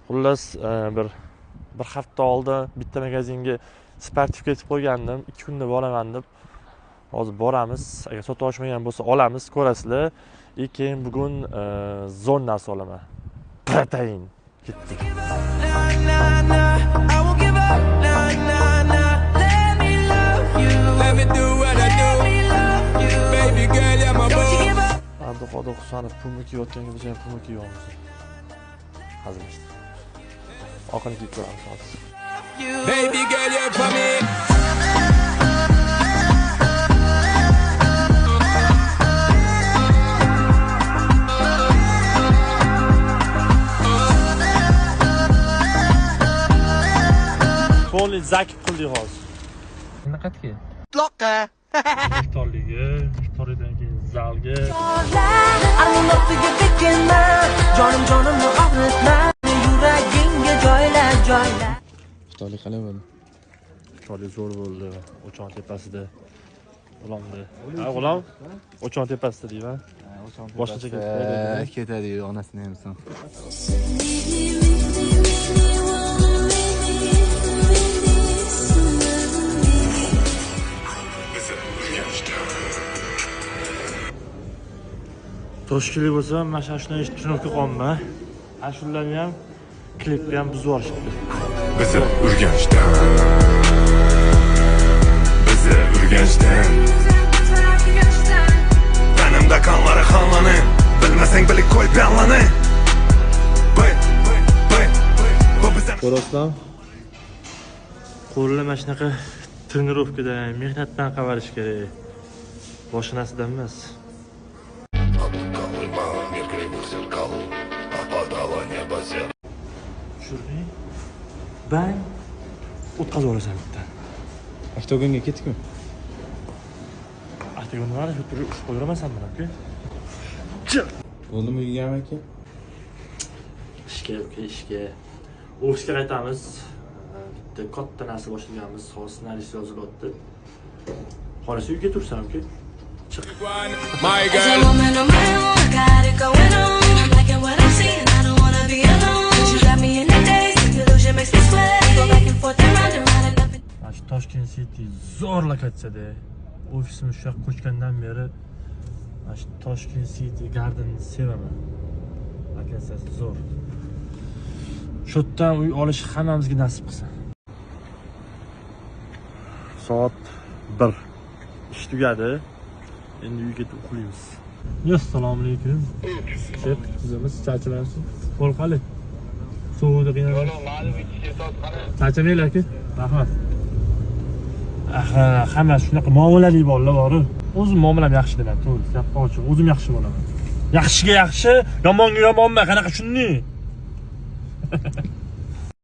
Xullas, bir hafta oldin bitta magazinga sportiv ketib qo'ygandim. 2 kunda boraman deb. Hozir boramiz. Agar sotib olishmagan bo'lsa olamiz, ko'rasizlar. Keyin bugun zonnasi olaman. Protein. Ketdik. Abduqodir Husanov pulni kiyayotganga biz ham pulni kiyamiz. Hazilashdi. Oqini kiyib ko'ramiz hozir. Baby girl, you're for me. To'liq zakib qildik hozir. Qanaqatga? Itloqqa. Iftorliga, iftordan keyin zalga. Jonim og'ritma, yuragingga joylar. Iftorlik qalay bo'ldi? Iftorlik zo'r bo'ldi. O'chon tepasida. Ulamdi. Ulam? O'chon tepasida deyman. Boshqacha ketadi, onasini ham son. Toshkentlik bo'lsa, mana shuni tushunib qolmayman. Ashulalarni ham, klipni ham buzib yuborishibdi. Bizi Urganchdan. Tanimda qonlari xonlani, bilmasang bilib qo'y planlani. Ko'rasizlar? Qo'llar mana shunaqa trenirovkada, mehnatdan qavarish kerak. Boshqa narsadan emas. Tushurding? Bang! O'tkazib olasan bitta. Avtogonga ketdikmi? Avtogonni mana shu turib qo'yiramansanmi aka? Bo'ldimi uyga aka? Ishga. Ofisga qaytamiz. Bitta katta narsa boshlaganmiz, hozir ssenariy yozilyapti. Xolasi uyga tursan aka. Chiq. My girl. Toshkent City zo'r lokatsiyada. Ofisimiz shu yoqqa ko'chgandan beri mana shu Toshkent City Garden'ni sevaman. Lokatsiyasi zo'r. Shu yerdan uy olish hammamizga nasib qilsin. Soat 1. Ish tugadi. Endi uyga ketib uxlaymiz. Assalomu alaykum. Chek, bizimiz charchamayapsiz. Qo'rqali. Suvda qiynalib. Charchamaylar aka. Rahmat. Hamma shunaqa muomalali bolalar bor. O'zim muomalam yaxshi deman, to'g'ri. Gapni ochiq, o'zim yaxshi bo'laman. Yaxshiga yaxshi, yomonga yomonman. Qanaqa shunday?